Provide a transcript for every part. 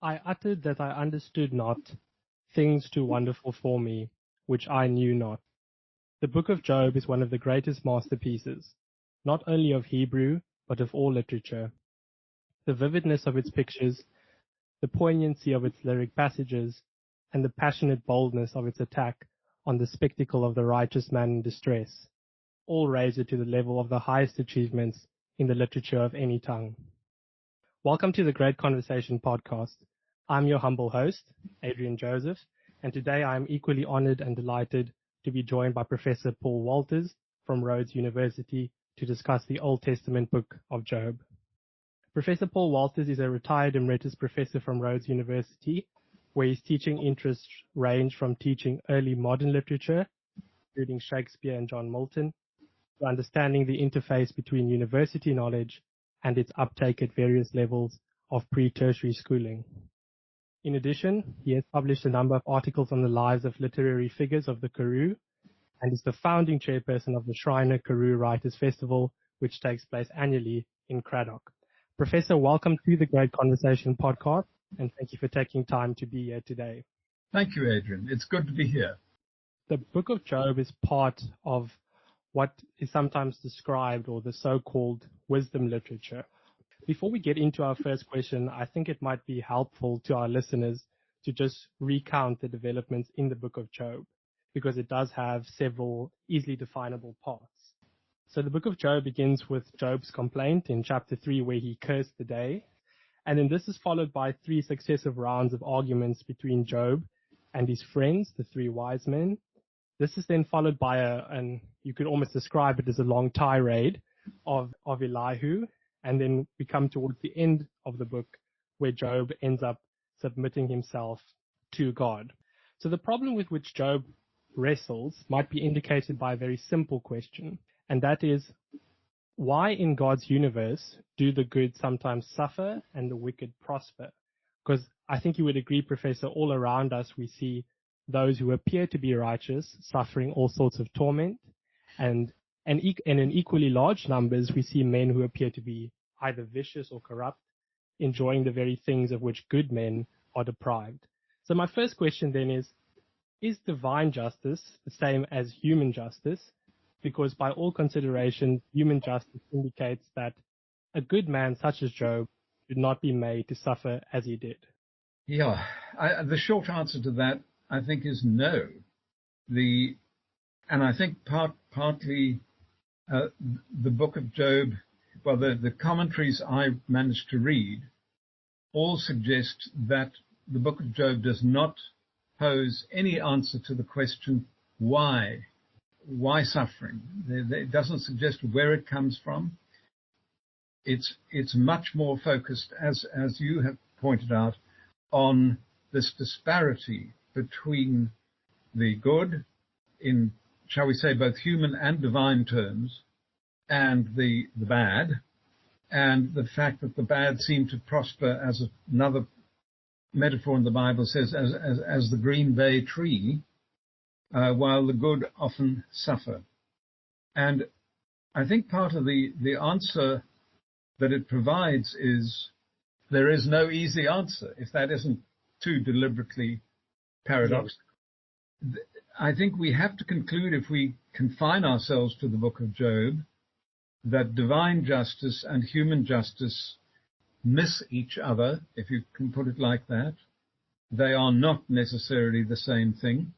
I uttered that I understood not things too wonderful for me, which I knew not. The book of Job is one of the greatest masterpieces, not only of Hebrew, but of all literature. The vividness of its pictures, the poignancy of its lyric passages, and the passionate boldness of its attack on the spectacle of the righteous man in distress, all raise it to the level of the highest achievements in the literature of any tongue. Welcome to the Great Conversation podcast. I'm your humble host, Adrian Joseph, and today I am equally honored and delighted to be joined by Professor Paul Walters from Rhodes University to discuss the Old Testament book of Job. Professor Paul Walters is a retired emeritus professor from Rhodes University, where his teaching interests range from teaching early modern literature, including Shakespeare and John Milton, to understanding the interface between university knowledge and its uptake at various levels of pre-tertiary schooling. In addition, he has published a number of articles on the lives of literary figures of the Karoo and is the founding chairperson of the Shriner Karoo Writers Festival, which takes place annually in Cradock. Professor, welcome to the Great Conversation podcast, and thank you for taking time to be here today. Thank you, Adrian. It's good to be here. The book of Job is part of what is sometimes described or the so-called wisdom literature. Before we get into our first question, I think it might be helpful to our listeners to just recount the developments in the book of Job, because it does have several easily definable parts. So the book of Job begins with Job's complaint in chapter 3, where he cursed the day. And then this is followed by 3 successive rounds of arguments between Job and his friends, the 3 wise men. This is then followed by you could almost describe it as a long tirade of Elihu. And then we come towards the end of the book where Job ends up submitting himself to God. So the problem with which Job wrestles might be indicated by a very simple question, and that is, why in God's universe do the good sometimes suffer and the wicked prosper? Because I think you would agree, Professor, all around us we see those who appear to be righteous suffering all sorts of torment, and in equally large numbers we see men who appear to be either vicious or corrupt, enjoying the very things of which good men are deprived. So my first question then is divine justice the same as human justice? Because by all consideration, human justice indicates that a good man such as Job should not be made to suffer as he did. Yeah, the short answer to that, I think, is no. And I think partly the book of Job, well, the commentaries I managed to read all suggest that the book of Job does not pose any answer to the question, why suffering? It doesn't suggest where it comes from. It's much more focused, as you have pointed out, on this disparity between the good in, shall we say, both human and divine terms, and the bad, and the fact that the bad seem to prosper, as another metaphor in the Bible says, as the green bay tree, while the good often suffer. And I think part of the answer that it provides is there is no easy answer, if that isn't too deliberately paradoxical. Yes. I think we have to conclude, if we confine ourselves to the book of Job, that divine justice and human justice miss each other, if you can put it like that. They are not necessarily the same thing,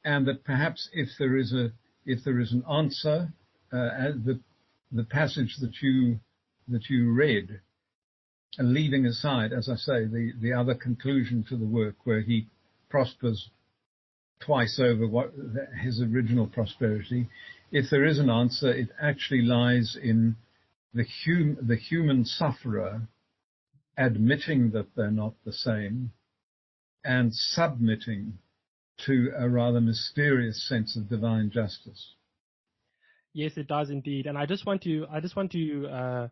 and that perhaps if there is an answer, the passage that you read, leaving aside, as I say, the other conclusion to the work where he prospers twice over his original prosperity, if there is an answer, it actually lies in the human sufferer admitting that they're not the same and submitting to a rather mysterious sense of divine justice. Yes, it does indeed. And I just want to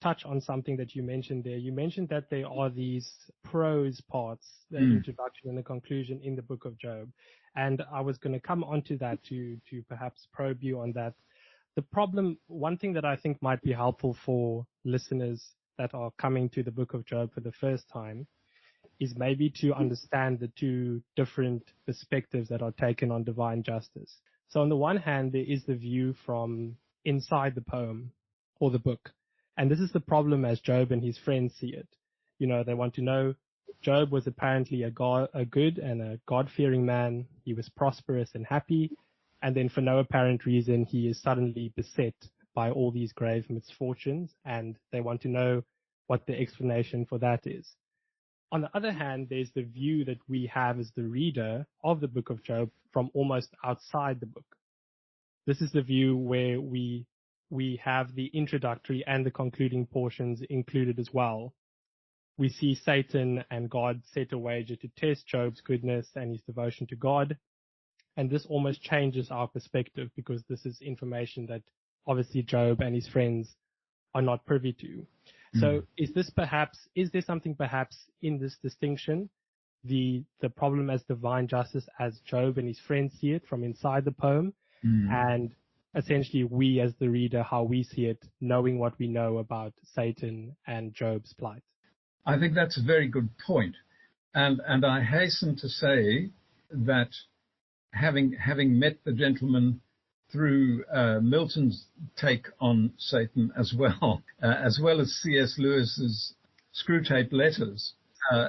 touch on something that you mentioned there. You mentioned that there are these prose parts, the introduction and the conclusion in the book of Job. And I was going to come onto that to perhaps probe you on that. The problem, one thing that I think might be helpful for listeners that are coming to the book of Job for the first time, is maybe to understand the two different perspectives that are taken on divine justice. So on the one hand, there is the view from inside the poem or the book. And this is the problem as Job and his friends see it. You know, they want to know Job was apparently a good and a God-fearing man. He was prosperous and happy. And then for no apparent reason, he is suddenly beset by all these grave misfortunes. And they want to know what the explanation for that is. On the other hand, there's the view that we have as the reader of the book of Job from almost outside the book. This is the view where we have the introductory and the concluding portions included as well. We see Satan and God set a wager to test Job's goodness and his devotion to God. And this almost changes our perspective because this is information that obviously Job and his friends are not privy to. So is there something perhaps in this distinction, the problem as divine justice as Job and his friends see it from inside the poem, and essentially we as the reader, how we see it, knowing what we know about Satan and Job's plight? I think that's a very good point. And I hasten to say that having met the gentleman through Milton's take on Satan as well as C.S. Lewis's Screwtape Letters,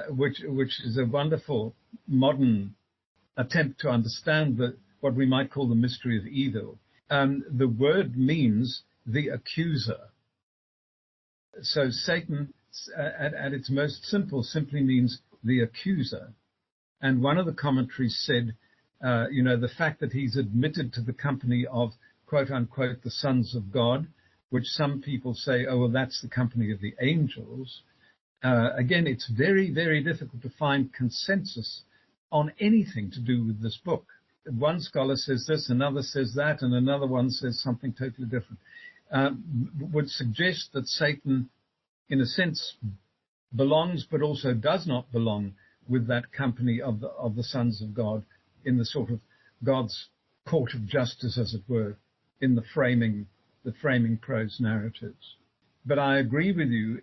which is a wonderful modern attempt to understand what we might call the mystery of evil. The word means the accuser. So Satan, at its most simple, simply means the accuser. And one of the commentaries said, the fact that he's admitted to the company of, quote unquote, the sons of God, which some people say, oh, well, that's the company of the angels. Again, it's very, very difficult to find consensus on anything to do with this book. One scholar says this, another says that, and another one says something totally different. Would suggest that Satan, in a sense, belongs but also does not belong with that company of the sons of God, in the sort of God's court of justice, as it were, in the framing prose narratives. But I agree with you,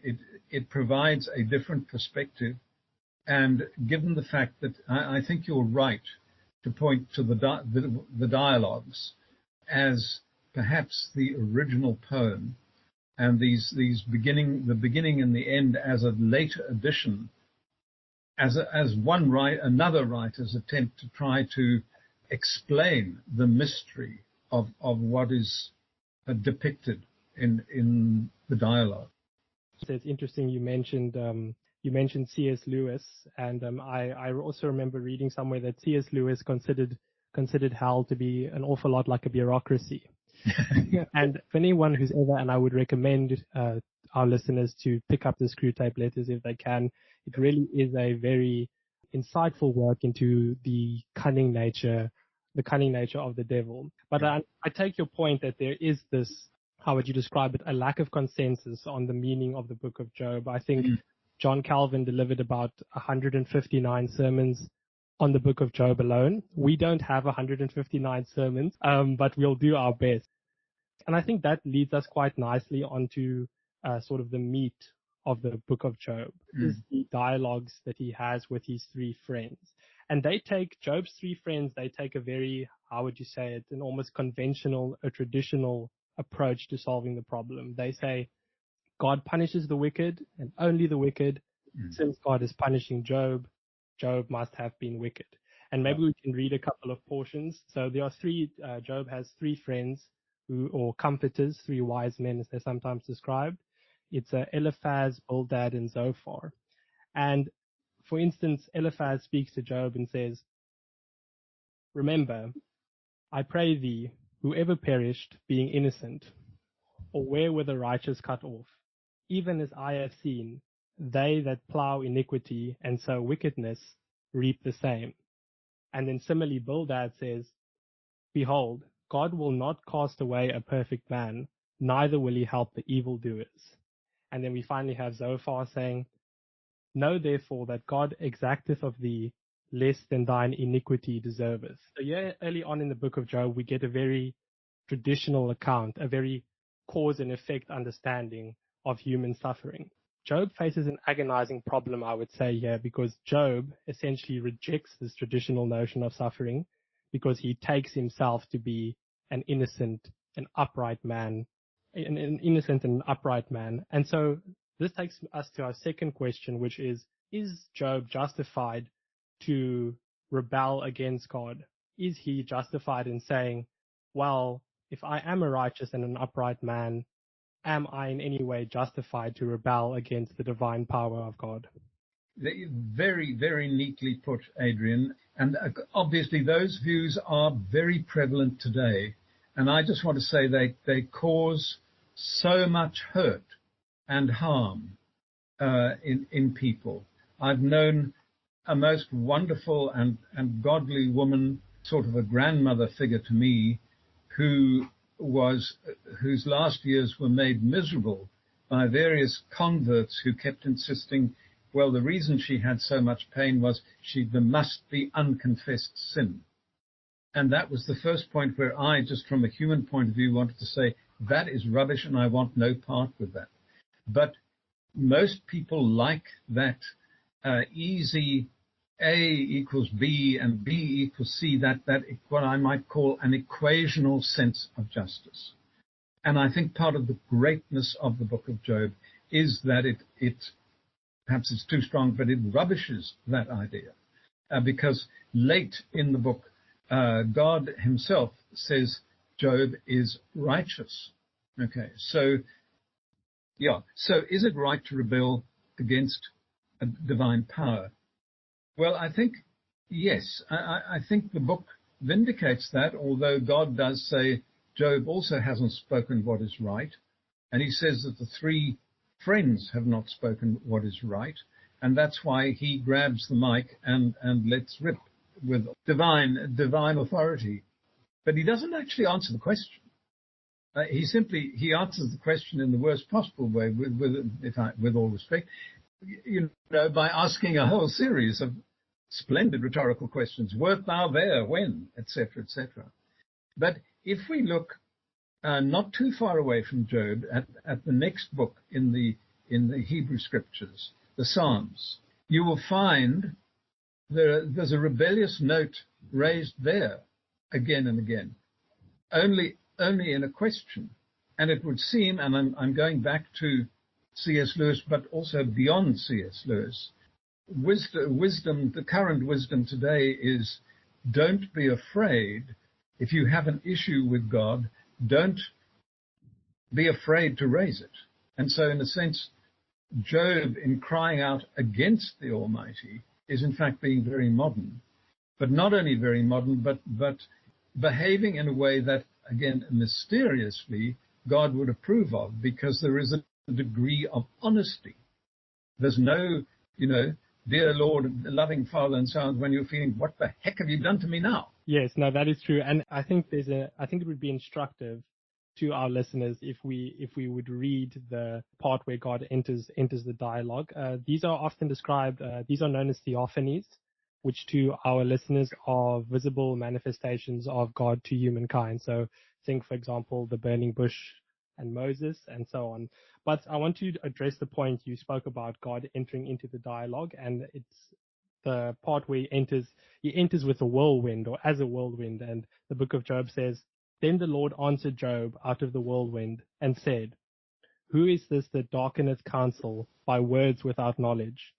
it provides a different perspective, and given the fact that I think you're right to point to the dialogues as perhaps the original poem, and the beginning and the end as a later addition, as another writer's attempt to try to explain the mystery of what is depicted in the dialogue. So it's interesting you mentioned C.S. Lewis, and I also remember reading somewhere that C.S. Lewis considered hell to be an awful lot like a bureaucracy. And for anyone who's ever, and I would recommend our listeners to pick up the Screwtape Letters if they can. It really is a very insightful work into the cunning nature of the devil. But I take your point that there is this, how would you describe it, a lack of consensus on the meaning of the book of Job. I think John Calvin delivered about 159 sermons on the book of Job alone. We don't have 159 sermons, but we'll do our best. And I think that leads us quite nicely onto sort of the meat of the book of Job, is the dialogues that he has with his three friends. And Job's three friends, they take a very, how would you say it, an almost conventional, a traditional approach to solving the problem. They say, God punishes the wicked and only the wicked. Since God is punishing Job, Job must have been wicked. And maybe we can read a couple of portions. So there are Job has three friends or comforters, three wise men as they're sometimes described. It's Eliphaz, Bildad, and Zophar. And for instance, Eliphaz speaks to Job and says, remember, I pray thee, whoever perished, being innocent, or where were the righteous cut off? Even as I have seen, they that plow iniquity and sow wickedness reap the same. And then similarly, Bildad says, behold, God will not cast away a perfect man, neither will he help the evildoers. And then we finally have Zophar saying, know therefore that God exacteth of thee less than thine iniquity deserveth. So yeah, early on in the book of Job, we get a very traditional account, a very cause and effect understanding of human suffering. Job faces an agonizing problem, I would say here, because Job essentially rejects this traditional notion of suffering because he takes himself to be an innocent, an upright man, an innocent and upright man. And so this takes us to our second question, which is Job justified to rebel against God? Is he justified in saying, well, if I am a righteous and an upright man, am I in any way justified to rebel against the divine power of God? Very, very neatly put, Adrian. And obviously those views are very prevalent today. And I just want to say they cause so much hurt and harm in people. I've known a most wonderful and godly woman, sort of a grandmother figure to me, whose last years were made miserable by various converts who kept insisting, well, the reason she had so much pain was there must be unconfessed sin. And that was the first point where I, just from a human point of view, wanted to say, that is rubbish and I want no part with that. But most people like that easy A equals B and B equals C, that what I might call an equational sense of justice. And I think part of the greatness of the book of Job is that it perhaps it's too strong, but it rubbishes that idea. Because late in the book, God himself says Job is righteous. Okay, so is it right to rebel against a divine power? Well, I think, yes. I think the book vindicates that, although God does say Job also hasn't spoken what is right. And he says that the three friends have not spoken what is right. And that's why he grabs the mic and lets rip with divine authority. But he doesn't actually answer the question. He answers the question in the worst possible way, with all respect, by asking a whole series of splendid rhetorical questions. Wert thou there? When? Etc., etc. But if we look not too far away from Job at the next book in the Hebrew Scriptures, the Psalms, you will find there's a rebellious note raised there again and again, only in a question. And it would seem, and I'm going back to C.S. Lewis, but also beyond C.S. Lewis, wisdom, the current wisdom today is, don't be afraid. If you have an issue with God, don't be afraid to raise it. And so in a sense, Job, in crying out against the Almighty, is in fact being very modern. But not only very modern, but behaving in a way that, again, mysteriously, God would approve of, because there is a degree of honesty. There's no, dear Lord, loving Father, and so on, when you're feeling, what the heck have you done to me now? Yes, no, that is true. And I think I think it would be instructive to our listeners if we would read the part where God enters the dialogue. These are often described, these are known as theophanies, which to our listeners are visible manifestations of God to humankind. So think, for example, the burning bush and Moses and so on. But I want to address the point you spoke about, God entering into the dialogue, and it's the part where he enters with a whirlwind, or as a whirlwind. And the book of Job says, then the Lord answered Job out of the whirlwind and said, who is this that darkeneth counsel by words without knowledge?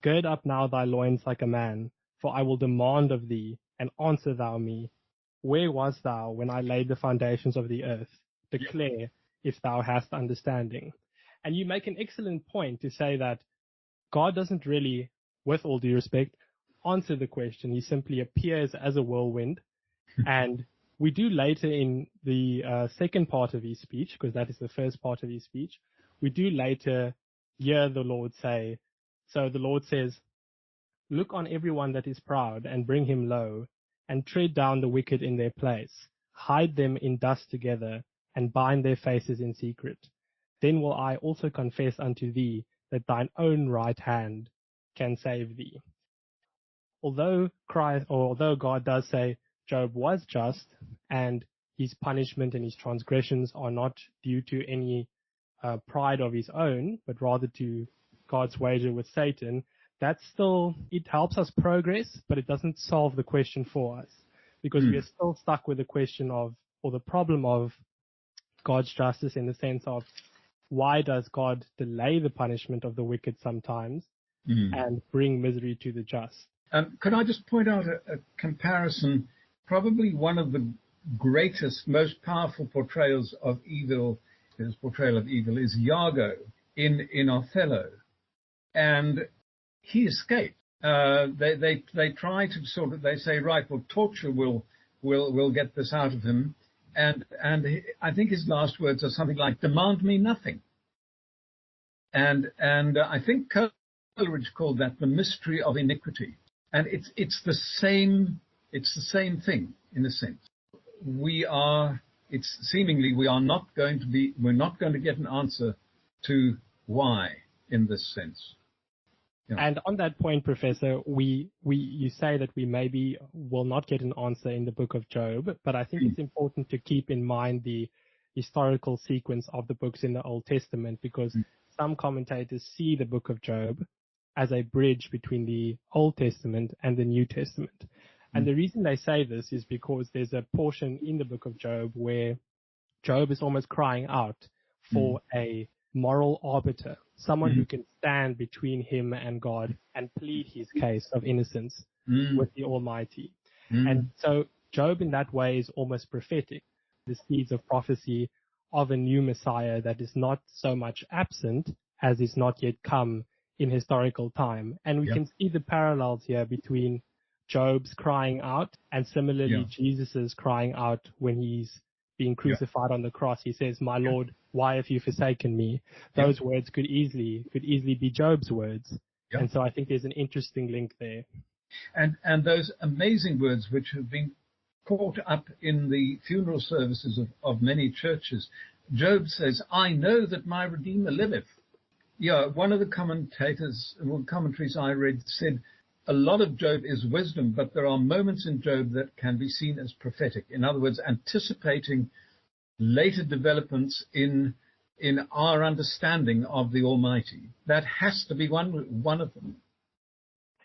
Gird up now thy loins like a man, for I will demand of thee, and answer thou me. Where wast thou when I laid the foundations of the earth? Declare if thou hast understanding. And you make an excellent point to say that God doesn't really, with all due respect, answer the question. He simply appears as a whirlwind. And we do later in the second part of his speech, because that is the first part of his speech, we do later hear the Lord say, so the Lord says, look on everyone that is proud and bring him low, and tread down the wicked in their place. Hide them in dust together, and bind their faces in secret. Then will I also confess unto thee that thine own right hand can save thee. Although God does say Job was just, and his punishment and his transgressions are not due to any pride of his own, but rather to God's wager with Satan, that's still, it helps us progress, but it doesn't solve the question for us, because we are still stuck with the question of, or the problem of, God's justice, in the sense of, why does God delay the punishment of the wicked sometimes and bring misery to the just? Could I just point out a comparison? Probably one of the greatest, most powerful portrayals of evil, his portrayal of evil, is Iago in Othello, and he escaped. They try to sort of, they say, right, well, torture will get this out of him, and I think his last words are something like, "Demand me nothing." And I think Coleridge called that the mystery of iniquity, and it's the same thing in a sense. We're not going to get an answer to why in this sense. Yeah. And on that point, Professor, you say that we maybe will not get an answer in the book of Job, but I think it's important to keep in mind the historical sequence of the books in the Old Testament, because some commentators see the book of Job as a bridge between the Old Testament and the New Testament. And the reason they say this is because there's a portion in the book of Job where Job is almost crying out for a moral arbiter, someone who can stand between him and God and plead his case of innocence with the Almighty. And so Job in that way is almost prophetic, the seeds of prophecy of a new Messiah that is not so much absent as is not yet come in historical time. And we can see the parallels here between Job's crying out and similarly Jesus's crying out when he's being crucified on the cross. He says, "My Lord, why have you forsaken me?" Those words could easily be Job's words. And so I think there's an interesting link there. And those amazing words which have been caught up in the funeral services of many churches. Job says, "I know that my Redeemer liveth." Yeah, one of the commentaries I read said, a lot of Job is wisdom, but there are moments in Job that can be seen as prophetic. In other words, anticipating later developments in our understanding of the Almighty. That has to be one of them.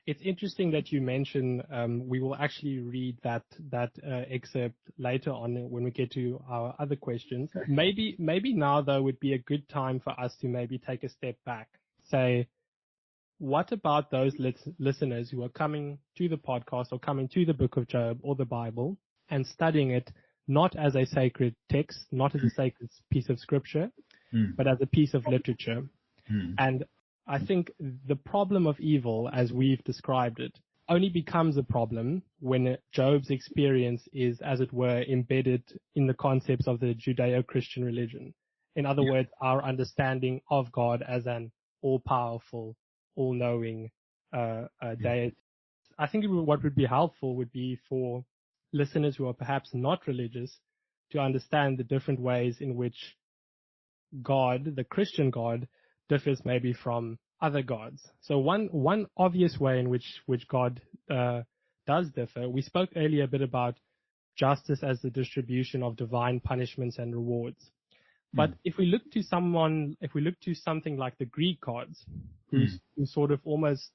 It's interesting that you mention, we will actually read that excerpt later on when we get to our other questions. Okay. Maybe now, though, would be a good time for us to maybe take a step back. Say, what about those listeners who are coming to the podcast or coming to the book of Job or the Bible and studying it not as a sacred text, not as a sacred piece of scripture, but as a piece of literature? And I think the problem of evil, as we've described it, only becomes a problem when Job's experience is, as it were, embedded in the concepts of the Judeo-Christian religion. In other words, our understanding of God as an all-powerful, all-knowing deity. I think what would be helpful would be for listeners who are perhaps not religious to understand the different ways in which God, the Christian God, differs maybe from other gods. So one obvious way in which God does differ, we spoke earlier a bit about justice as the distribution of divine punishments and rewards. But if we look to something like the Greek gods, who sort of almost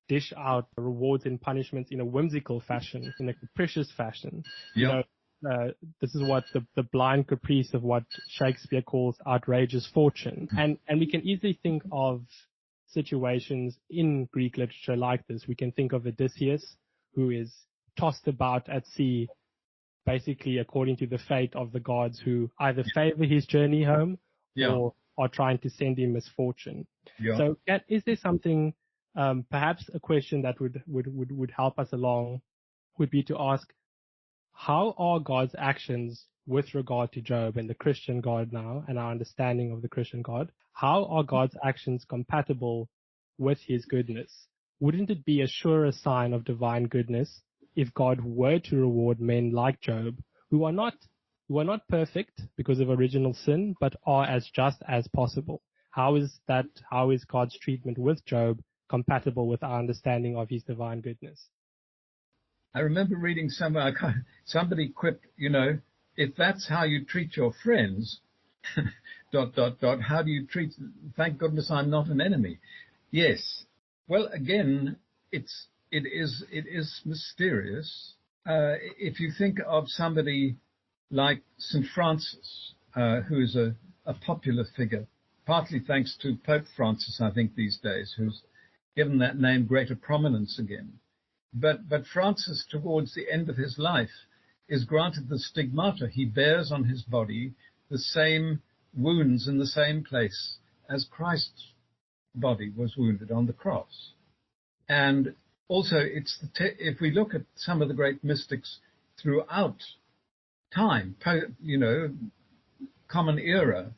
dish out rewards and punishments in a whimsical fashion, in a capricious fashion, this is what the blind caprice of what Shakespeare calls outrageous fortune. And we can easily think of situations in Greek literature like this. We can think of Odysseus, who is tossed about at sea, basically according to the fate of the gods, who either favor his journey home or are trying to send him misfortune. So is there something, perhaps a question that would help us along would be to ask, how are God's actions with regard to Job and the Christian God now, and our understanding of the Christian God, how are God's actions compatible with his goodness? Wouldn't it be a surer sign of divine goodness if God were to reward men like Job, who are not perfect because of original sin, but are as just as possible? How is God's treatment with Job compatible with our understanding of his divine goodness? I remember reading somewhere, somebody quipped, if that's how you treat your friends, ... how do you treat, thank goodness I'm not an enemy. Yes. Well, again, it is mysterious. If you think of somebody like St. Francis, who is a popular figure, partly thanks to Pope Francis, I think, these days, who's given that name greater prominence again. But Francis, towards the end of his life, is granted the stigmata. He bears on his body the same wounds in the same place as Christ's body was wounded on the cross. And also, if we look at some of the great mystics throughout time, common era,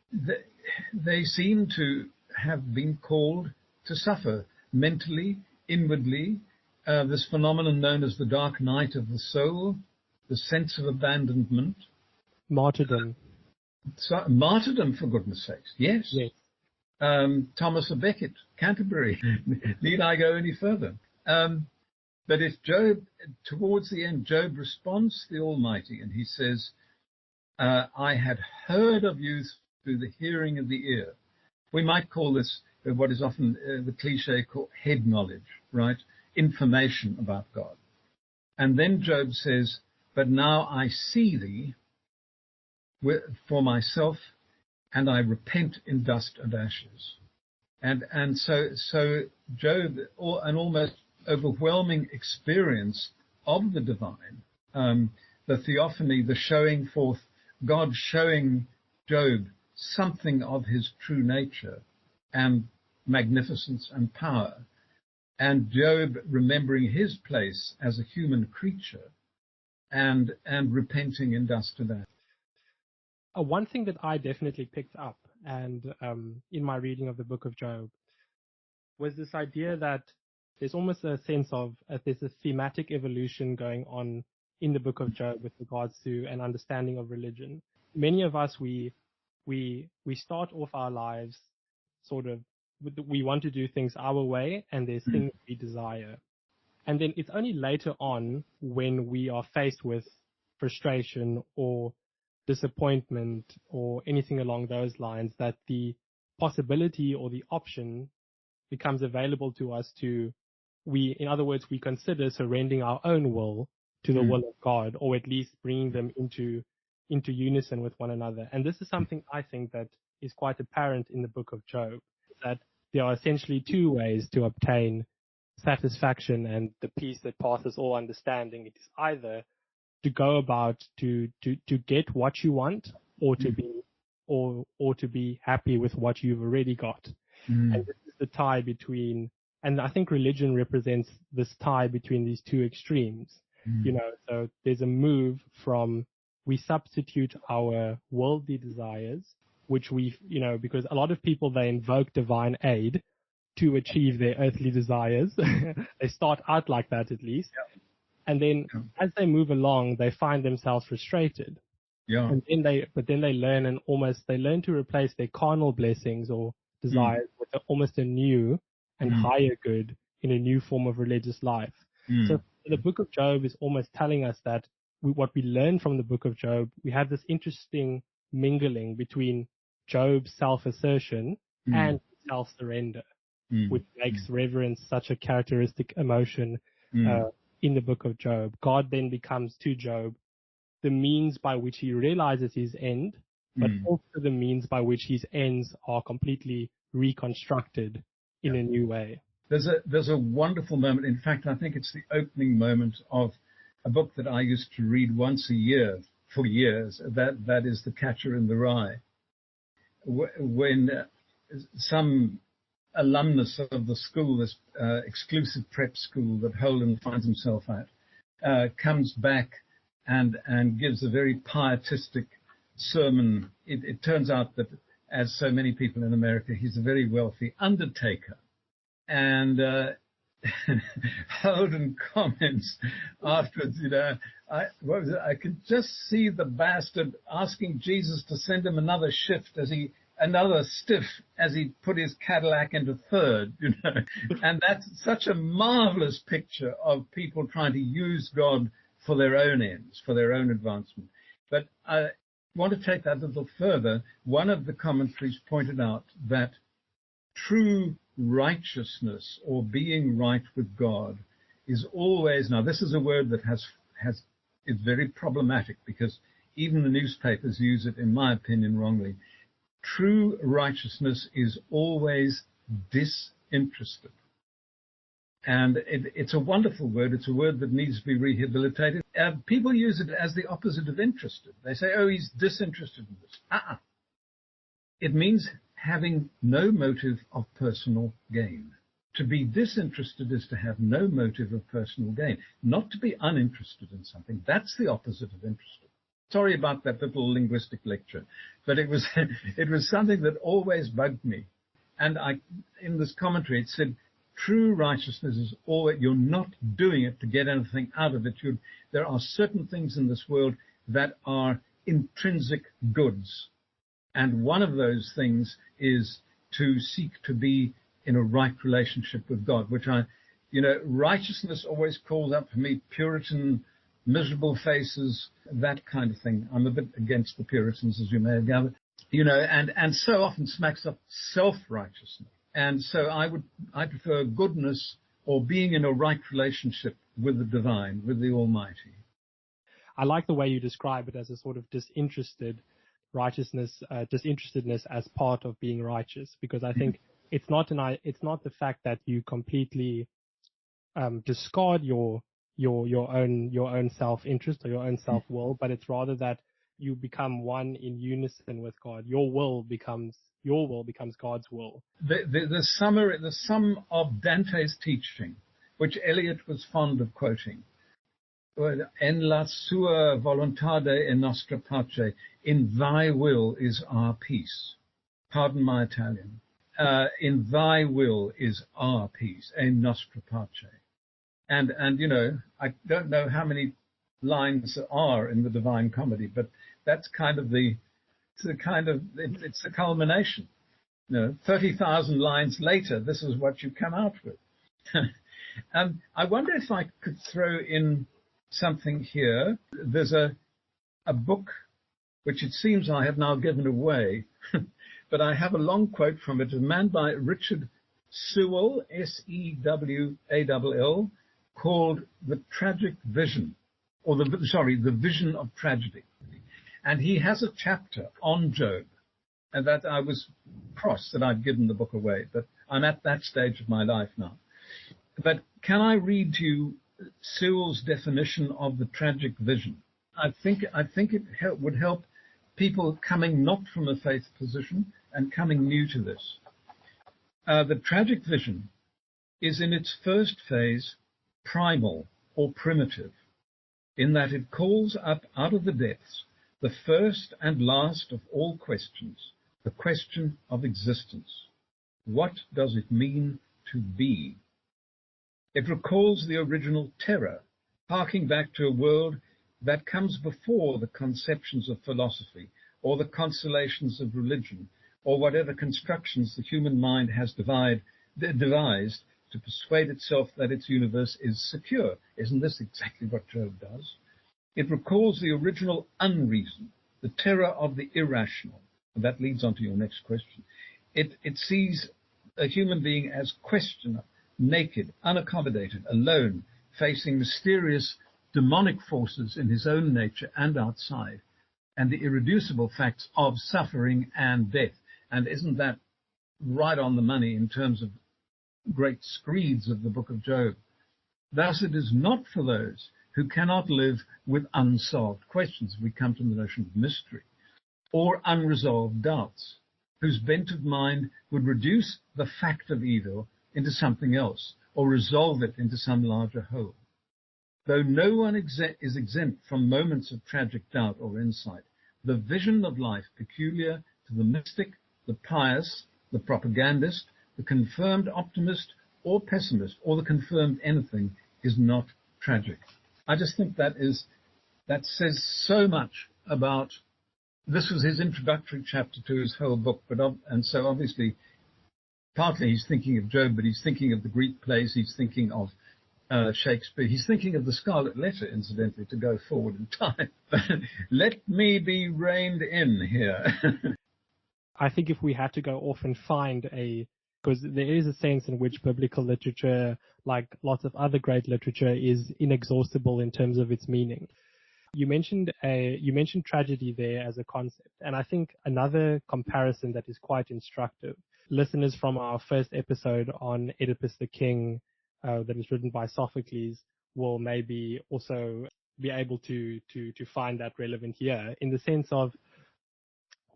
they seem to have been called to suffer mentally, inwardly, this phenomenon known as the dark night of the soul, the sense of abandonment. Martyrdom. Martyrdom, for goodness sakes, yes. Thomas à Becket, Canterbury. Need I go any further? But if Job, towards the end, Job responds to the Almighty and he says, I had heard of you through the hearing of the ear. We might call this what is often the cliche called head knowledge, right? Information about God. And then Job says, but now I see thee for myself, and I repent in dust and ashes. And so Job, an almost overwhelming experience of the divine, the theophany, the showing forth, God showing Job something of his true nature and magnificence and power, and Job remembering his place as a human creature and repenting in dust and ashes. One thing that I definitely picked up and in my reading of the book of Job was this idea that there's almost a sense of there's a thematic evolution going on in the book of Job with regards to an understanding of religion. Many of us, we start off our lives sort of, we want to do things our way, and there's things we desire. And then it's only later on when we are faced with frustration or disappointment or anything along those lines that the possibility or the option becomes available to us in other words, we consider surrendering our own will to the will of God, or at least bringing them into unison with one another. And this is something I think that is quite apparent in the book of Job, that there are essentially two ways to obtain satisfaction and the peace that passes all understanding. It is either to go about to get what you want, or to be happy with what you've already got. And this is the tie between, and I think religion represents this tie between these two extremes. So there's a move from, we substitute our worldly desires, which because a lot of people, they invoke divine aid to achieve their earthly desires. They start out like that, at least. And then as they move along, they find themselves frustrated. And then they learn to replace their carnal blessings or desires with almost a new and higher good in a new form of religious life. So the book of Job is almost telling us that what we learn from the book of Job, we have this interesting mingling between Job's self-assertion and self-surrender, which makes reverence such a characteristic emotion in the book of Job. God then becomes to Job the means by which he realizes his end, but also the means by which his ends are completely reconstructed in a new way. There's a wonderful moment. In fact, I think it's the opening moment of a book that I used to read once a year for years. That is The Catcher in the Rye. When some alumnus of the school, this exclusive prep school that Holden finds himself at, comes back and gives a very pietistic sermon. It turns out that, as so many people in America, he's a very wealthy undertaker. And Holden comments afterwards, I could just see the bastard asking Jesus to send him another stiff as he put his Cadillac into third, And that's such a marvelous picture of people trying to use God for their own ends, for their own advancement. But I want to take that a little further. One of the commentaries pointed out that true righteousness or being right with God is always, now this is a word that is very problematic because even the newspapers use it, in my opinion, wrongly. True righteousness is always disinterested. And it's a wonderful word. It's a word that needs to be rehabilitated. People use it as the opposite of interested. They say, oh, he's disinterested in this. It means having no motive of personal gain. To be disinterested is to have no motive of personal gain, not to be uninterested in something. That's the opposite of interested. Sorry about that little linguistic lecture, but it was something that always bugged me. And in this commentary, it said, true righteousness is always, you're not doing it to get anything out of it. There are certain things in this world that are intrinsic goods. And one of those things is to seek to be in a right relationship with God, which righteousness always calls up for me Puritan, miserable faces, that kind of thing. I'm a bit against the Puritans, as you may have gathered, and so often smacks up self-righteousness. And so I prefer goodness or being in a right relationship with the divine, with the Almighty. I like the way you describe it as a sort of disinterested righteousness, disinterestedness as part of being righteous, because I think it's not the fact that you completely discard your own self-interest or your own self-will, but it's rather that you become one in unison with God. Your will becomes God's will. The sum of Dante's teaching, which Eliot was fond of quoting, en la sua volontade e nostra pace, in thy will is our peace. Pardon my Italian. In thy will is our peace, e nostra pace. And I don't know how many lines there are in the Divine Comedy, but that's kind of it's the culmination. 30,000 lines later, this is what you come out with. I wonder if I could throw in something here. There's a book which it seems I have now given away, but I have a long quote from it, a man by Richard Sewell, Sewall, called The Tragic Vision, or The Vision of Tragedy. And he has a chapter on Job, and that I was cross that I'd given the book away, but I'm at that stage of my life now. But can I read to you Sewell's definition of the tragic vision? I think it would help people coming not from a faith position and coming new to this. The tragic vision is in its first phase primal or primitive, in that it calls up out of the depths the first and last of all questions, the question of existence. What does it mean to be? It recalls the original terror, harking back to a world that comes before the conceptions of philosophy or the consolations of religion or whatever constructions the human mind has devised to persuade itself that its universe is secure. Isn't this exactly what Job does? It recalls the original unreason, the terror of the irrational. And that leads on to your next question. It sees a human being as questioner, naked, unaccommodated, alone, facing mysterious demonic forces in his own nature and outside, and the irreducible facts of suffering and death. And isn't that right on the money in terms of great screeds of the book of Job? Thus it is not for those who cannot live with unsolved questions. We come to the notion of mystery, or unresolved doubts, whose bent of mind would reduce the fact of evil into something else, or resolve it into some larger whole. Though no one is exempt from moments of tragic doubt or insight, the vision of life peculiar to the mystic, the pious, the propagandist, the confirmed optimist or pessimist, or the confirmed anything, is not tragic. I just think that says so much about. This was his introductory chapter to his whole book, and so obviously, partly he's thinking of Job, but he's thinking of the Greek plays, he's thinking of Shakespeare, he's thinking of the Scarlet Letter, incidentally, to go forward in time. Let me be reined in here. I think if we had to go off and find a because there is a sense in which biblical literature, like lots of other great literature, is inexhaustible in terms of its meaning. You mentioned tragedy there as a concept, and I think another comparison that is quite instructive. Listeners from our first episode on Oedipus the King, that is written by Sophocles, will maybe also be able to find that relevant here, in the sense of,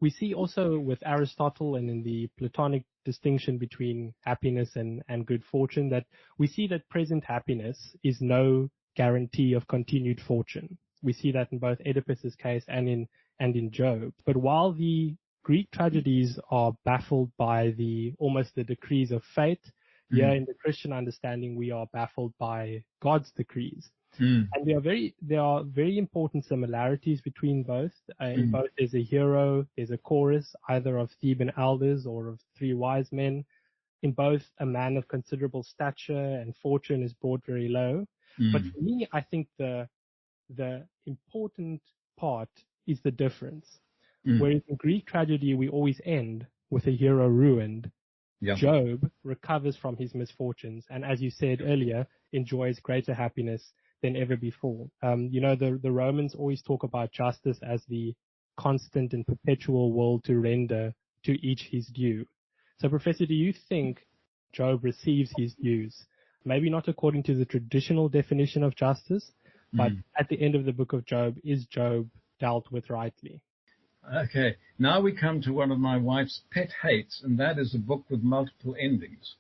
we see also with Aristotle and in the Platonic distinction between happiness and good fortune, that we see that present happiness is no guarantee of continued fortune. We see that in both Oedipus's case and in Job. But while the Greek tragedies are baffled by almost the decrees of fate, here in the Christian understanding we are baffled by God's decrees. And there are very important similarities between both. In both there's a hero, there's a chorus, either of Theban elders or of three wise men. In both, a man of considerable stature and fortune is brought very low. But for me, I think the important part is the difference. Whereas in Greek tragedy, we always end with a hero ruined. Yeah. Job recovers from his misfortunes, and as you said earlier, enjoys greater happiness than ever before. The Romans always talk about justice as the constant and perpetual will to render to each his due. So, Professor, do you think Job receives his dues? Maybe not according to the traditional definition of justice, but at the end of the book of Job, is Job dealt with rightly? Okay, now we come to one of my wife's pet hates, and that is a book with multiple endings.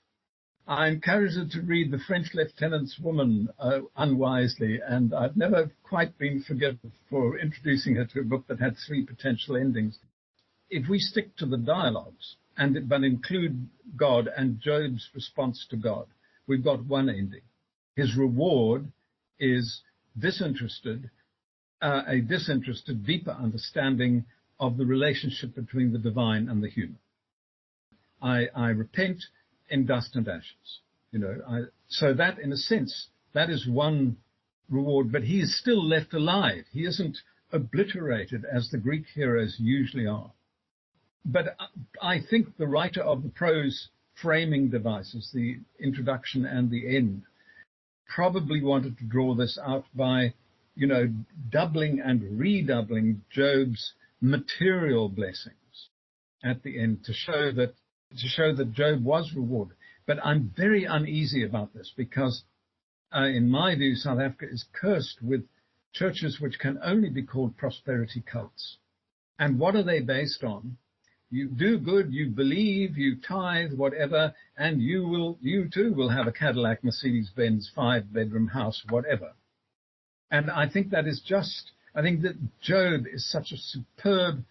I encouraged her to read The French Lieutenant's Woman unwisely, and I've never quite been forgiven for introducing her to a book that had 3 potential endings. If we stick to the dialogues, but include God and Job's response to God, we've got one ending. His reward is a disinterested, deeper understanding of the relationship between the divine and the human. I repent in dust and ashes. So that, in a sense, that is one reward, but he is still left alive. He isn't obliterated as the Greek heroes usually are. But I think the writer of the prose framing devices, the introduction and the end, probably wanted to draw this out by, doubling and redoubling Job's material blessings at the end to show that Job was rewarded. But I'm very uneasy about this because, in my view, South Africa is cursed with churches which can only be called prosperity cults. And what are they based on? You do good, you believe, you tithe, whatever, and you too will have a Cadillac, Mercedes-Benz, 5-bedroom house, whatever. And I think that Job is such a superb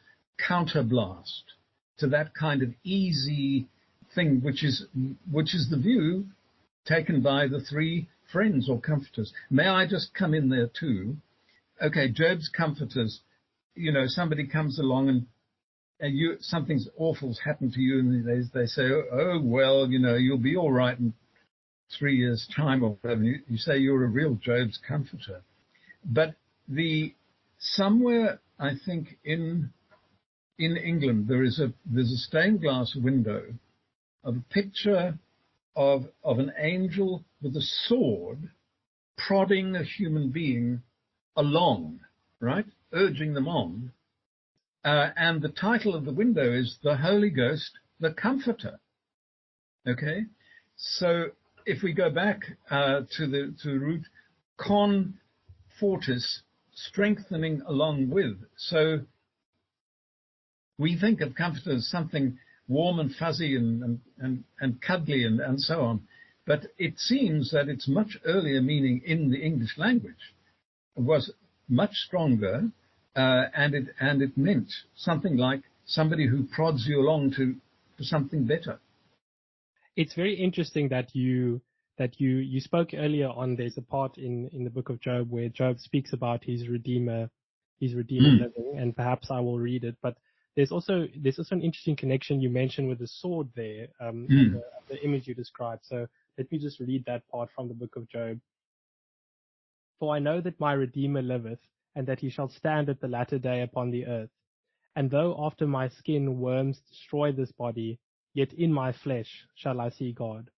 counterblast to that kind of easy thing, which is the view taken by the 3 friends or comforters. May I just come in there too? Okay, Job's comforters, somebody comes along and something's awful's happened to you, and they say, oh, well, you'll be all right in 3 years' time or whatever. You say you're a real Job's comforter. But somewhere, I think, in England, there's a stained glass window of a picture of an angel with a sword prodding a human being along, right? Urging them on. And the title of the window is The Holy Ghost, the Comforter. Okay? So if we go back to the root, con fortis, strengthening along with. So we think of comforter as something warm and fuzzy and cuddly and so on. But it seems that its much earlier meaning in the English language was much stronger, and it meant something like somebody who prods you along to something better. It's very interesting that you spoke earlier on. There's a part in the book of Job where Job speaks about his Redeemer living, and perhaps I will read it. But there's also an interesting connection you mentioned with the sword there, the image you described. So let me just read that part from the book of Job. For I know that my Redeemer liveth, and that he shall stand at the latter day upon the earth. And though after my skin worms destroy this body, Yet in my flesh shall I see God.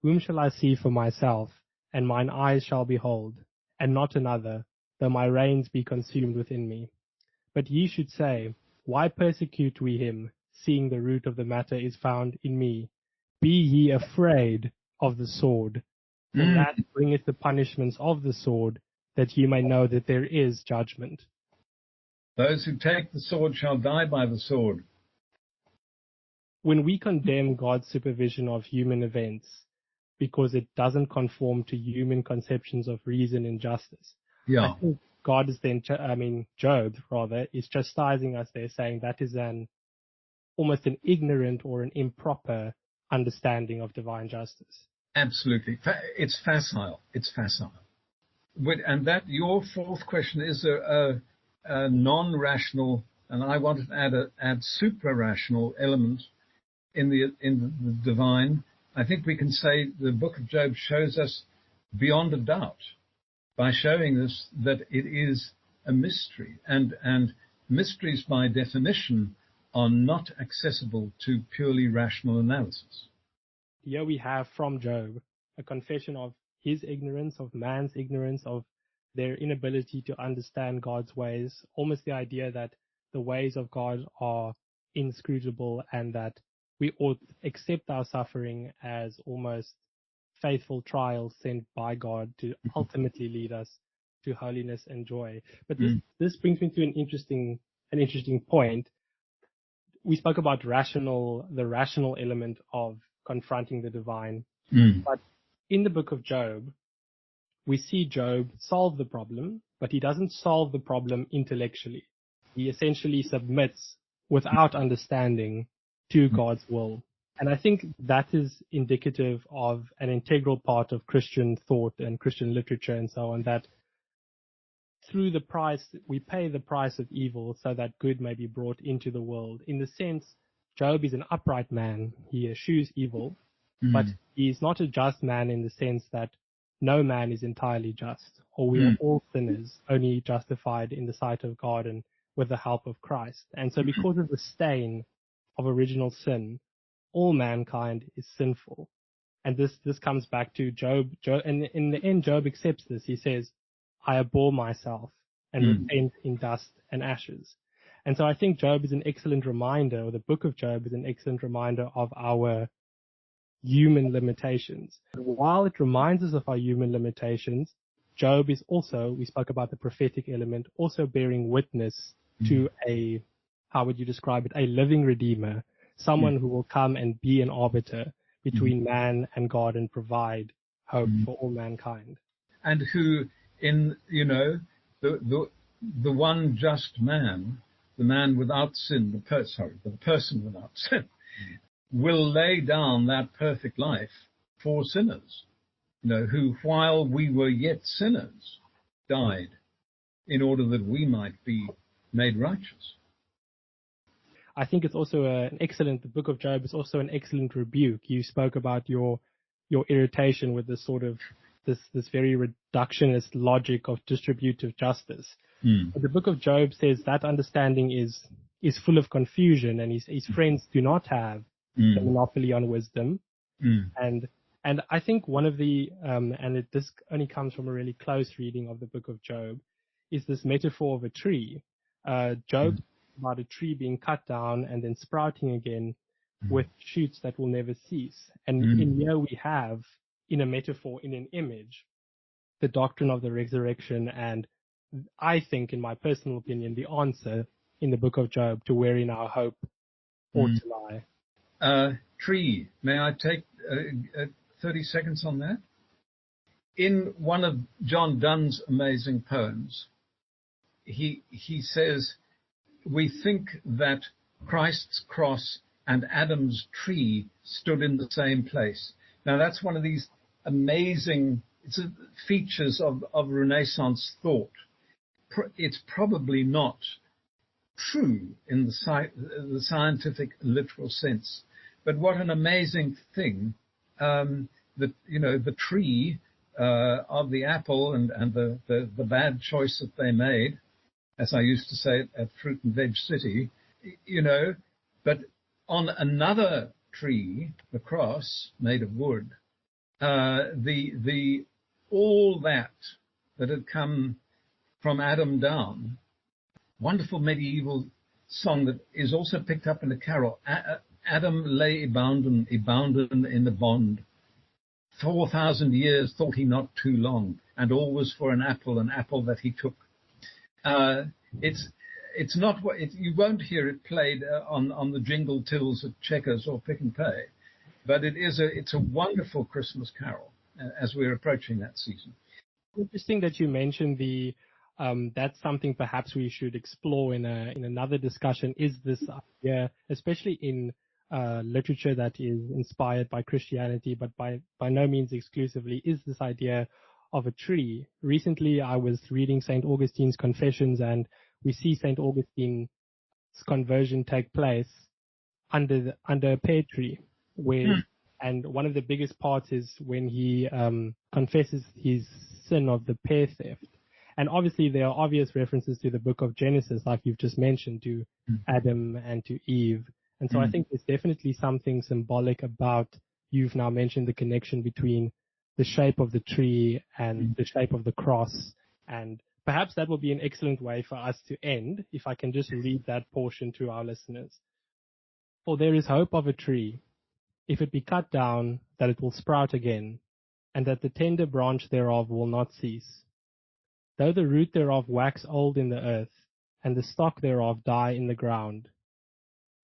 Whom shall I see for myself? And mine eyes shall behold, and not another, though my reins be consumed within me. But ye should say, why persecute we him, seeing the root of the matter is found in me? Be ye afraid of the sword, for that bringeth the punishments of the sword, that ye may know that there is judgment. Those who take the sword shall die by the sword. When we condemn God's supervision of human events because it doesn't conform to human conceptions of reason and justice, Yeah, I think God is then, Job rather, is chastising us there, saying that is almost an ignorant or an improper understanding of divine justice. absolutely. It's facile. It's facile. And that your fourth question is a non-rational, and I want to add supra-rational element in the divine. I think we can say the book of Job shows us beyond a doubt by showing us that it is a mystery, and mysteries by definition are not accessible to purely rational analysis. Here we have from Job a confession of his ignorance, of man's ignorance, of their inability to understand God's ways, almost the idea that the ways of God are inscrutable and that we ought accept our suffering as almost faithful trials sent by God to ultimately lead us to holiness and joy. But this brings me to an interesting point. We spoke about the rational element of confronting the divine. But in the book of Job, we see Job solve the problem, but he doesn't solve the problem intellectually. He essentially submits without understanding to God's will. And I think that is indicative of an integral part of Christian thought and Christian literature and so on, that through the price, we pay the price of evil so that good may be brought into the world. In the sense, Job is an upright man. He eschews evil, but he is not a just man in the sense that no man is entirely just, or we are all sinners, only justified in the sight of God and with the help of Christ. And so because of the stain of original sin, all mankind is sinful. And this comes back to Job, and in the end, Job accepts this. He says, I abhor myself and repent in dust and ashes. And so I think Job is an excellent reminder, or the book of Job is an excellent reminder of our human limitations. While it reminds us of our human limitations, Job is also, we spoke about the prophetic element, also bearing witness to how would you describe it, a living redeemer, someone who will come and be an arbiter between man and God and provide hope for all mankind. And who, in, the one just man, the man without sin, the person without sin, will lay down that perfect life for sinners, who, while we were yet sinners, died in order that we might be made righteous. I think it's also the book of Job is also an excellent rebuke. You spoke about your irritation with this sort of this very reductionist logic of distributive justice. But the book of Job says that understanding is full of confusion, and his friends do not have the monopoly on wisdom. And I think one of the this only comes from a really close reading of the book of Job, is this metaphor of a tree. Job about a tree being cut down and then sprouting again with shoots that will never cease. And in here we have, in a metaphor, in an image, the doctrine of the resurrection, and I think, in my personal opinion, the answer in the book of Job to wherein our hope ought to lie. Tree, may I take 30 seconds on that? In one of John Donne's amazing poems, he says, we think that Christ's cross and Adam's tree stood in the same place. Now, that's one of these amazing features of Renaissance thought. It's probably not true in the scientific literal sense, but what an amazing thing that the tree of the apple and the bad choice that they made, as I used to say at Fruit and Veg City, but on another tree, the cross made of wood, all that had come from Adam down. Wonderful medieval song that is also picked up in the carol. Adam lay bounden in the bond. 4,000 years thought he not too long, and always for an apple that he took. It's not what you won't hear it played on the jingle tills at Checkers or Pick and Pay, but it's a wonderful Christmas carol as we're approaching that season. Interesting that you mentioned that's something perhaps we should explore in another discussion. Is this idea, especially in literature that is inspired by Christianity, but by no means exclusively, is this idea of a tree. Recently, I was reading St. Augustine's Confessions, and we see St. Augustine's conversion take place under a pear tree, and one of the biggest parts is when he confesses his sin of the pear theft. And obviously, there are obvious references to the book of Genesis, like you've just mentioned, to Adam and to Eve. And so I think there's definitely something symbolic about, you've now mentioned the connection between the shape of the tree and the shape of the cross. And perhaps that will be an excellent way for us to end, if I can just read that portion to our listeners. For there is hope of a tree, if it be cut down, that it will sprout again, and that the tender branch thereof will not cease. Though the root thereof wax old in the earth, and the stock thereof die in the ground,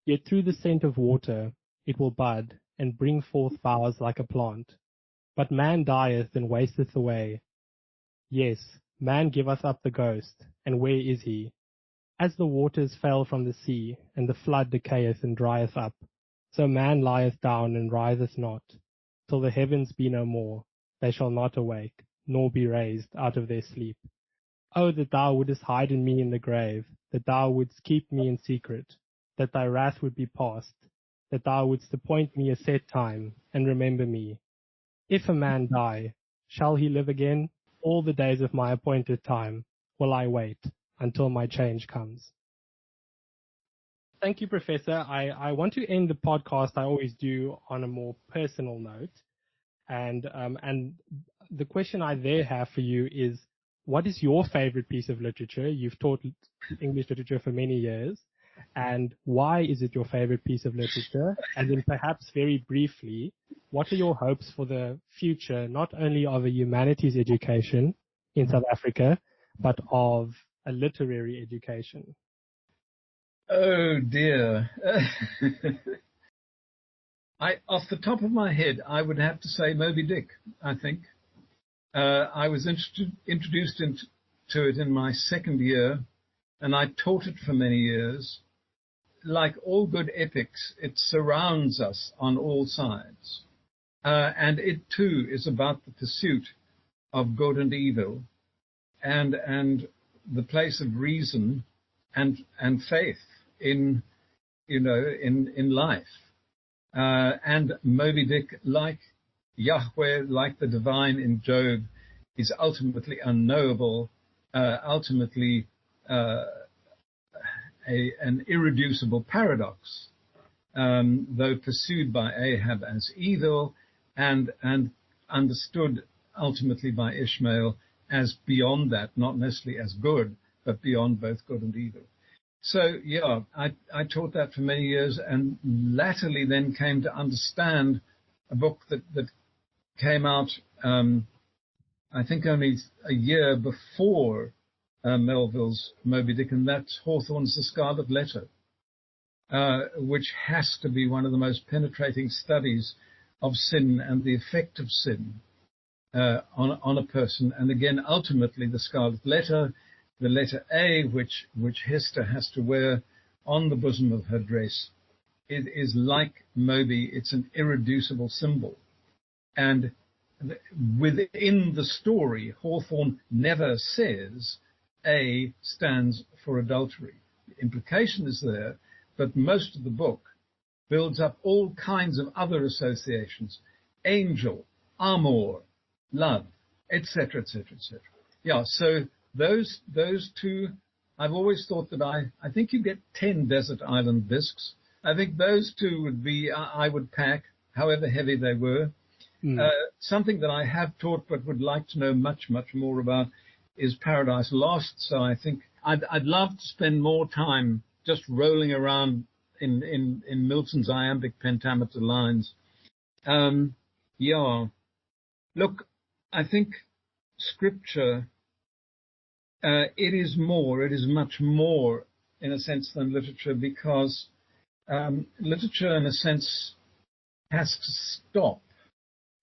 yet through the scent of water it will bud, and bring forth boughs like a plant. But man dieth and wasteth away. Yes, man giveth up the ghost, and where is he? As the waters fell from the sea, and the flood decayeth and drieth up, so man lieth down and riseth not, till the heavens be no more. They shall not awake, nor be raised out of their sleep. Oh, that thou wouldest hide in me in the grave, that thou wouldst keep me in secret, that thy wrath would be past, that thou wouldst appoint me a set time, and remember me. If a man die, shall he live again? All the days of my appointed time will I wait until my change comes. Thank you, Professor. I want to end the podcast, I always do, on a more personal note. And the question I there have for you is, what is your favorite piece of literature? You've taught English literature for many years. And why is it your favorite piece of literature? And then perhaps very briefly, what are your hopes for the future, not only of a humanities education in South Africa, but of a literary education? Oh dear. Off the top of my head, I would have to say Moby Dick, I think. I was introduced into it in my second year, and I taught it for many years. Like all good epics, it surrounds us on all sides. And it too is about the pursuit of good and evil, and the place of reason and faith in life. And Moby Dick, like Yahweh, like the divine in Job, is ultimately unknowable, ultimately an irreducible paradox, though pursued by Ahab as evil and understood ultimately by Ishmael as beyond that, not necessarily as good, but beyond both good and evil. So, yeah, I taught that for many years, and latterly then came to understand a book that came out, I think only a year before Melville's Moby Dick, and that's Hawthorne's The Scarlet Letter, which has to be one of the most penetrating studies of sin and the effect of sin on a person. And again, ultimately, The Scarlet Letter, the letter A, which Hester has to wear on the bosom of her dress, it is like Moby. It's an irreducible symbol. And within the story, Hawthorne never says A stands for adultery. The implication is there, but most of the book builds up all kinds of other associations: angel, amor, love, etc., etc., etc. Yeah, so those two, I've always thought that I think you get 10 desert island bisques, I think those two would be, I would pack, however heavy they were. Something that I have taught but would like to know much, much more about is Paradise Lost. So I think I'd love to spend more time just rolling around in Milton's iambic pentameter lines. Yeah. Look, I think Scripture, it is much more in a sense than literature, because literature in a sense has to stop.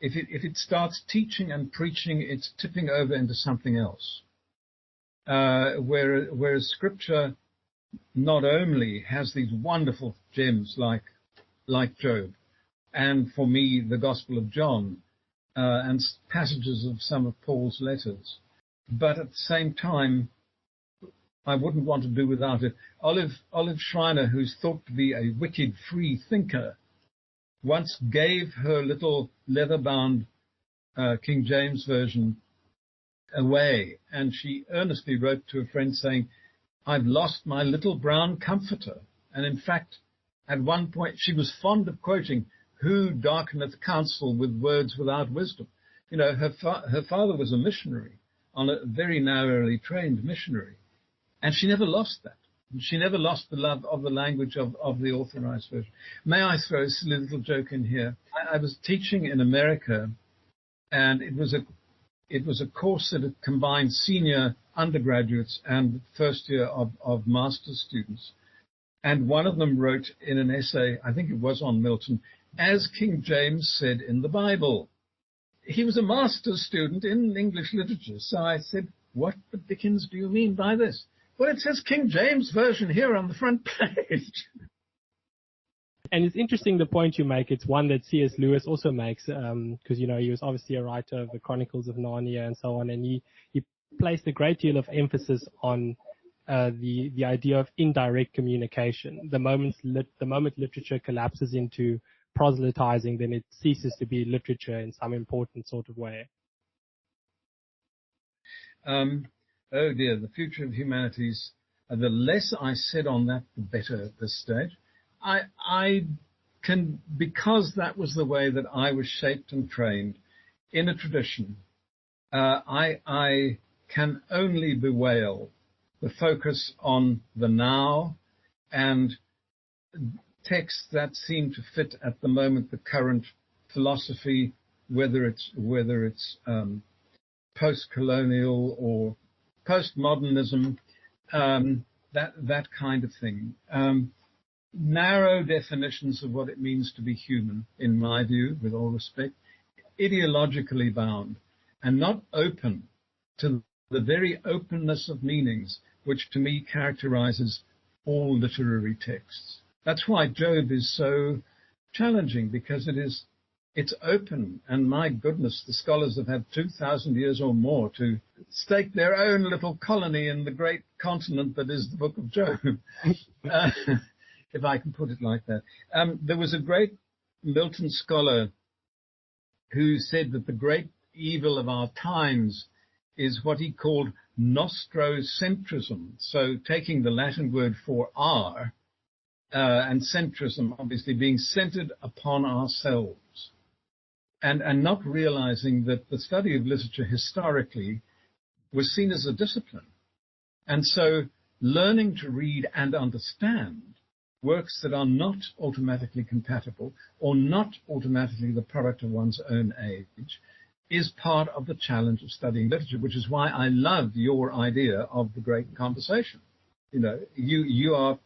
If it starts teaching and preaching, it's tipping over into something else. Whereas Scripture not only has these wonderful gems like Job, and for me the Gospel of John, and passages of some of Paul's letters, but at the same time, I wouldn't want to do without it. Olive Schreiner, who's thought to be a wicked free thinker, once gave her little leather-bound King James version away, and she earnestly wrote to a friend saying, "I've lost my little brown comforter." And in fact, at one point, she was fond of quoting, "Who darkeneth counsel with words without wisdom?" You know, her father was a missionary, on a very narrowly trained missionary, and she never lost that. She never lost the love of the language of the authorized version. May I throw a silly little joke in here? I was teaching in America, and it was a course that had combined senior undergraduates and first year of master's students. And one of them wrote in an essay, I think it was on Milton, "As King James said in the Bible." He was a master's student in English literature. So I said, "What the dickens do you mean by this?" "Well, it says King James Version here on the front page." And it's interesting the point you make. It's one that C.S. Lewis also makes, because, you know, he was obviously a writer of the Chronicles of Narnia and so on, and he placed a great deal of emphasis on the idea of indirect communication. The moment literature collapses into proselytizing, then it ceases to be literature in some important sort of way. Oh dear, the future of humanities. The less I said on that, the better at this stage. I can, because that was the way that I was shaped and trained in a tradition, I can only bewail the focus on the now and texts that seem to fit at the moment the current philosophy, whether it's post-colonial or postmodernism, that kind of thing. Narrow definitions of what it means to be human, in my view, with all respect, ideologically bound, and not open to the very openness of meanings, which to me characterizes all literary texts. That's why Job is so challenging, because it's open, and my goodness, the scholars have had 2,000 years or more to stake their own little colony in the great continent that is the book of Job. If I can put it like that. There was a great Milton scholar who said that the great evil of our times is what he called nostrocentrism. So taking the Latin word for our, and centrism obviously being centered upon ourselves, and not realizing that the study of literature historically was seen as a discipline. And so learning to read and understand works that are not automatically compatible or not automatically the product of one's own age is part of the challenge of studying literature, which is why I love your idea of the great conversation. You know, you are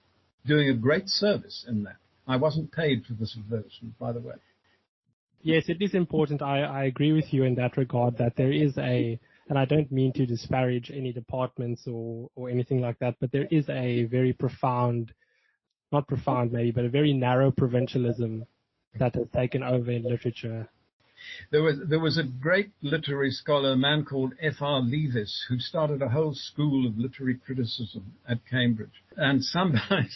doing a great service in that. I wasn't paid for this version, by the way. Yes, it is important. I agree with you in that regard, that there is and I don't mean to disparage any departments or anything like that, but there is a very profound, not profound maybe, but a very narrow provincialism that has taken over in literature. There was a great literary scholar, a man called F.R. Leavis, who started a whole school of literary criticism at Cambridge. And somebody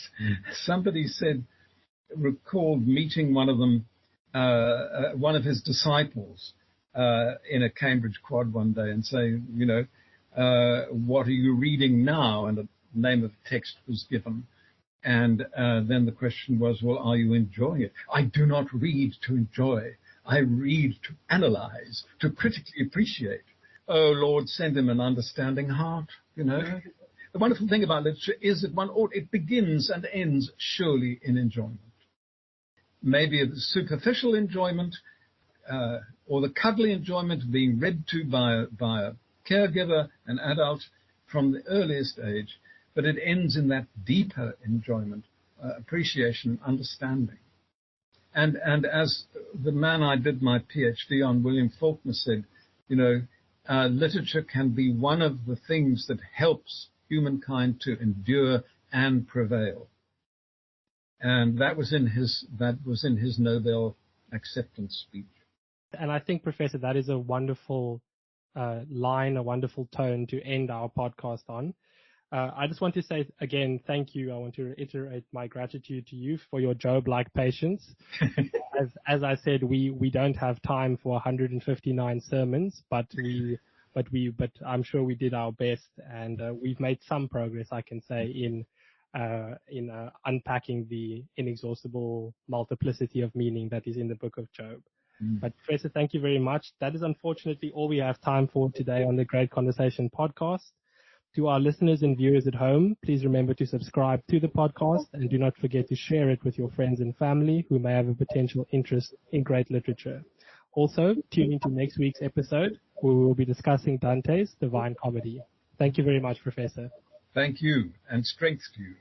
recalled meeting one of them, one of his disciples, in a Cambridge quad one day, and saying, you know, what are you reading now? And the name of the text was given. And then the question was, well, are you enjoying it? I do not read to enjoy. I read to analyze, to critically appreciate. Oh, Lord, send him an understanding heart, you know. The wonderful thing about literature is that it begins and ends surely in enjoyment. Maybe a superficial enjoyment or the cuddly enjoyment of being read to by a caregiver, an adult, from the earliest age, but it ends in that deeper enjoyment, appreciation, understanding. And as the man I did my PhD on, William Faulkner, said, you know, literature can be one of the things that helps humankind to endure and prevail. And that was in his Nobel acceptance speech. And I think, Professor, that is a wonderful line, a wonderful tone to end our podcast on. I just want to say again, thank you. I want to reiterate my gratitude to you for your Job-like patience. As I said, we don't have time for 159 sermons, but I'm sure we did our best, and we've made some progress, I can say, in unpacking the inexhaustible multiplicity of meaning that is in the book of Job. But Professor, thank you very much. That is unfortunately all we have time for today on the Great Conversation podcast. To our listeners and viewers at home, please remember to subscribe to the podcast and do not forget to share it with your friends and family who may have a potential interest in great literature. Also, tune into next week's episode where we will be discussing Dante's Divine Comedy. Thank you very much, Professor. Thank you, and strength to you.